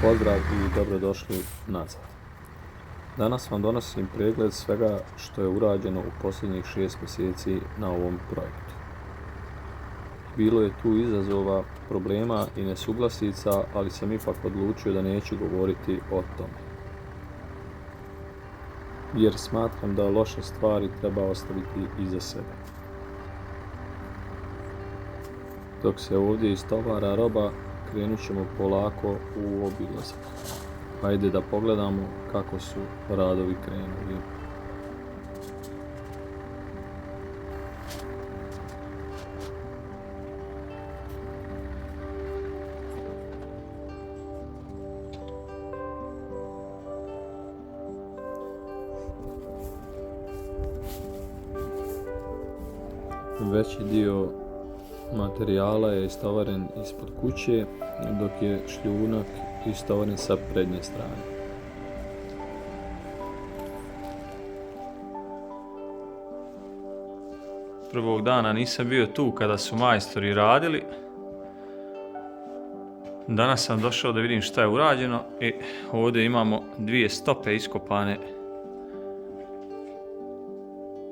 Pozdrav i dobrodošli nazad. Danas vam donosim pregled svega što je urađeno u posljednjih 6 mjeseci na ovom projektu. Bilo je tu izazova, problema i nesuglasica, ali sam ipak odlučio da neću govoriti o tome. Jer smatram da loše stvari treba ostaviti iza sebe. Dok se ovdje istovara roba, krenut ćemo polako u obilazak. Hajde da pogledamo kako su radovi krenuli. Veći dio materijala je istovaren ispod kuće, dok je šljunak istovaren sa prednje strane. Prvog dana nisam bio tu kada su majstori radili. Danas sam došao da vidim šta je urađeno i ovdje imamo 2 stope iskopane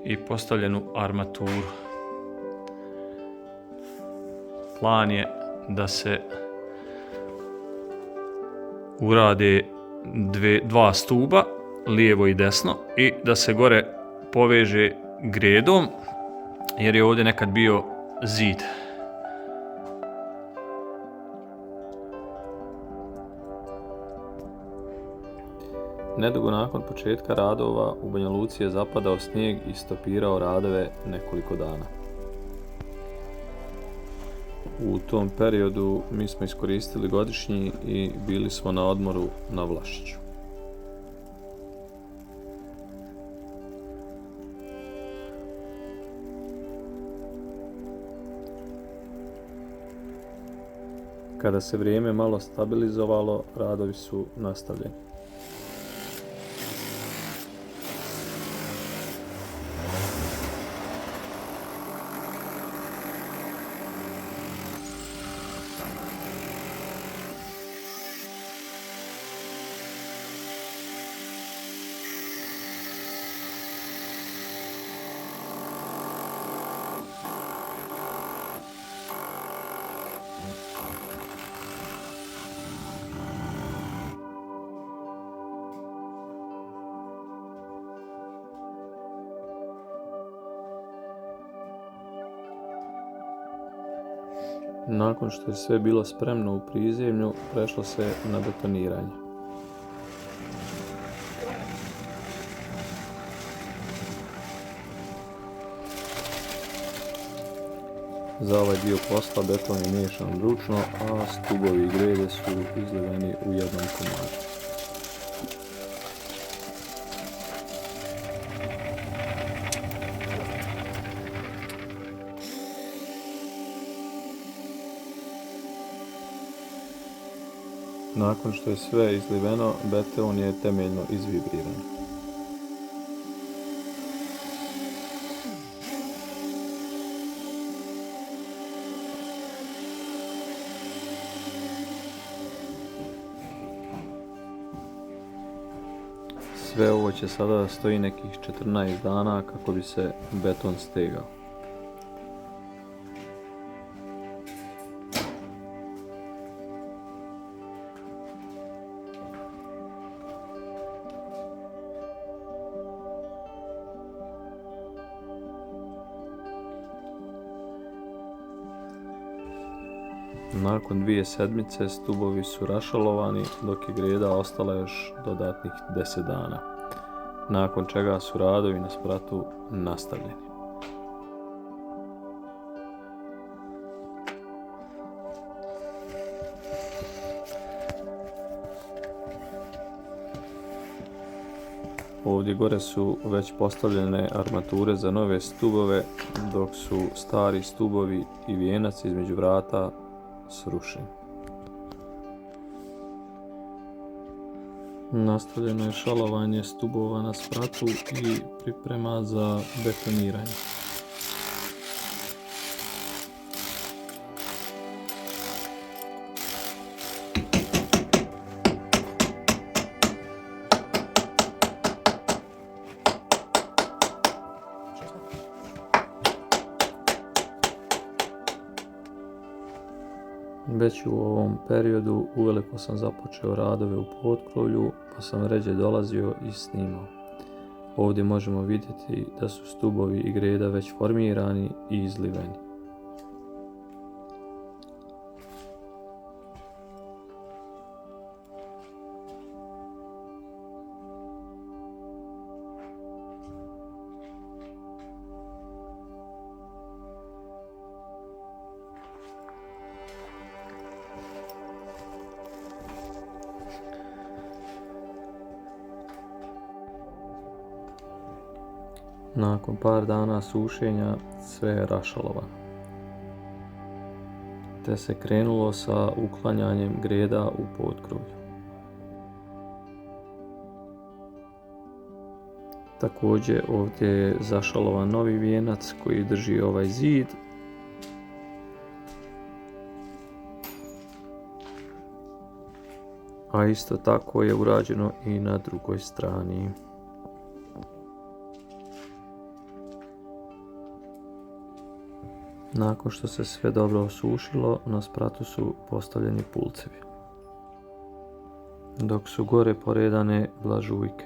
i postavljenu armaturu. Plan je da se urade 2 stuba, lijevo i desno, i da se gore poveže gredom, jer je ovdje nekad bio zid. Nedugo nakon početka radova u Banja Luci je zapadao snijeg i stopirao radove nekoliko dana. U tom periodu mi smo iskoristili godišnji i bili smo na odmoru na Vlašiću. Kada se vrijeme malo stabilizovalo, radovi su nastavljeni. Nakon što je sve bilo spremno u prizemlju, prešlo se na betoniranje. Za ovaj dio posla beton je miješan ručno, a stubovi i grede su izliveni u jednom komadu. Nakon što je sve izliveno, beton je temeljno izvibriran. Sve ovo će sada da stoji nekih 14 dana kako bi se beton stegao. Nakon 2 sedmice stubovi su rašalovani, dok je greda ostala još dodatnih 10 dana, nakon čega su radovi na spratu nastavljeni. Ovdje gore su već postavljene armature za nove stubove, dok su stari stubovi i vijenac između vrata srušen. Nastavljeno je šalovanje stubova na spratu i priprema za betoniranje. Već u ovom periodu uveliko sam započeo radove u potkrovlju, pa sam ređe dolazio i snimao. Ovdje možemo vidjeti da su stubovi i greda već formirani i izliveni. Nakon par dana sušenja sve je rašalovano, te se krenulo sa uklanjanjem greda u potkrovlju. Također ovdje je zašalovan novi vijenac koji drži ovaj zid, a isto tako je urađeno i na drugoj strani. Nakon što se sve dobro osušilo, na spratu su postavljeni pulcevi, dok su gore poredane blažujke.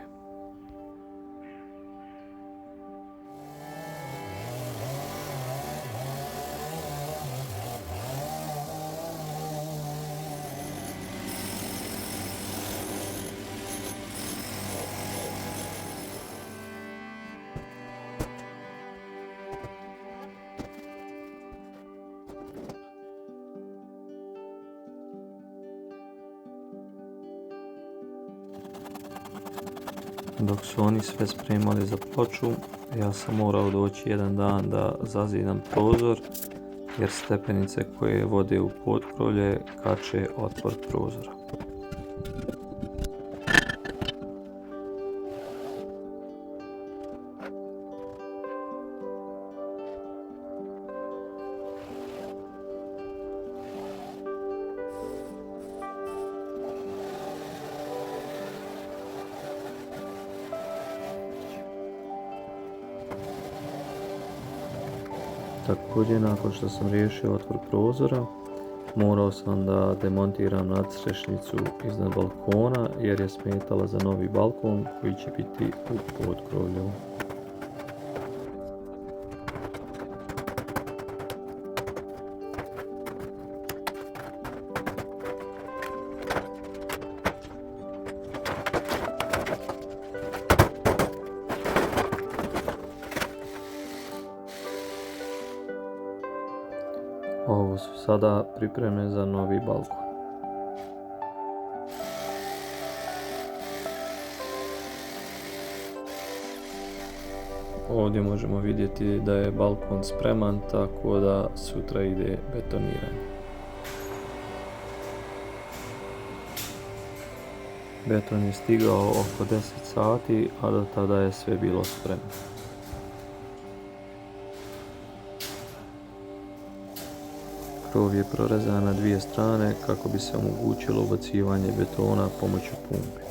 Dok su oni sve spremali za ploču, ja sam morao doći jedan dan da zazidam prozor, jer stepenice koje vode u potkrovlje kače otvor prozora. Također, nakon što sam riješio otvor prozora, morao sam da demontiram nadstrešnicu iznad balkona jer je smetala za novi balkon koji će biti u potkrovlju. Ovo su sada pripreme za novi balkon. Ovdje možemo vidjeti da je balkon spreman, tako da sutra ide betoniranje. Beton je stigao oko 10 sati, a do tada je sve bilo spremno. Krov je prorezan na dvije strane kako bi se omogućilo ubacivanje betona pomoću pumpe.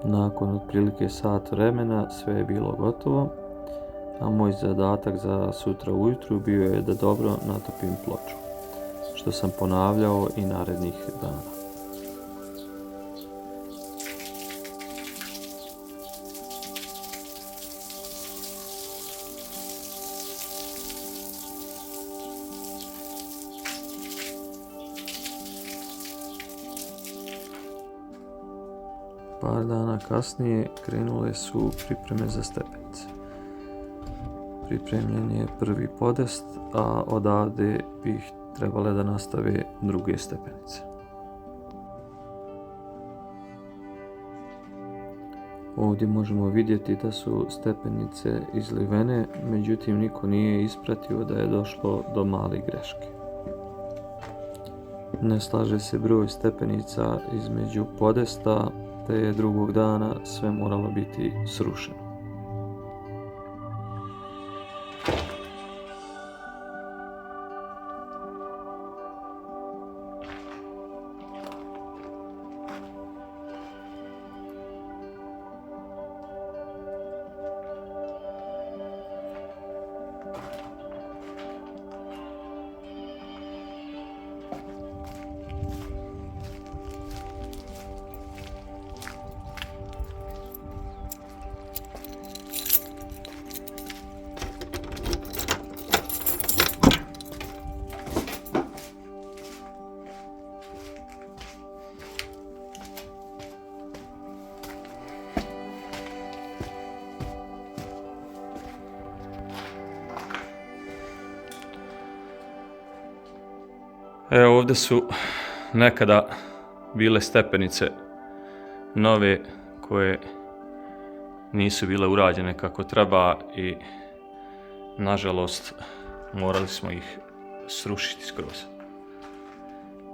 Nakon otprilike sat vremena sve je bilo gotovo, a moj zadatak za sutra ujutro bio je da dobro natopim ploču, što sam ponavljao i narednih dana. Par dana kasnije krenule su pripreme za stepenice. Pripremljen je prvi podest, a odavde bi trebale da nastave druge stepenice. Ovdje možemo vidjeti da su stepenice izlivene, međutim niko nije ispratio da je došlo do malih greške. Ne slaže se broj stepenica između podesta, te je drugog dana sve moralo biti srušeno. Evo ovdje su nekada bile stepenice nove koje nisu bile urađene kako treba i nažalost morali smo ih srušiti skroz.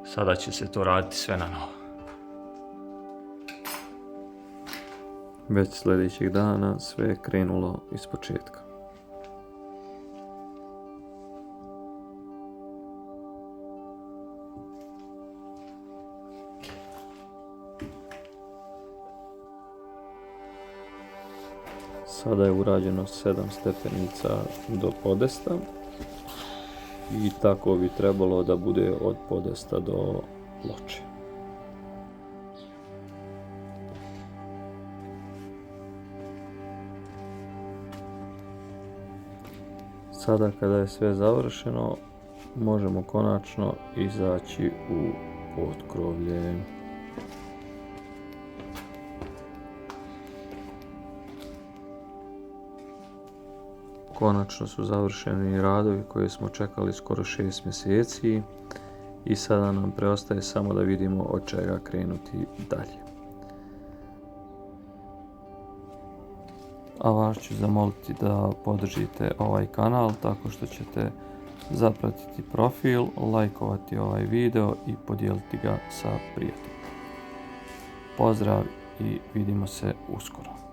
Sada će se to raditi sve na novo. Već sljedećeg dana sve je krenulo ispočetka. Sada je urađeno 7 stepenica do podesta i tako bi trebalo da bude od podesta do ploče. Sada kada je sve završeno, možemo konačno izaći u potkrovlje. Konačno su završeni radovi koje smo čekali skoro 6 mjeseci i sada nam preostaje samo da vidimo od čega krenuti dalje. A vas ću zamoliti da podržite ovaj kanal tako što ćete zapratiti profil, lajkovati ovaj video i podijeliti ga sa prijateljima. Pozdrav i vidimo se uskoro.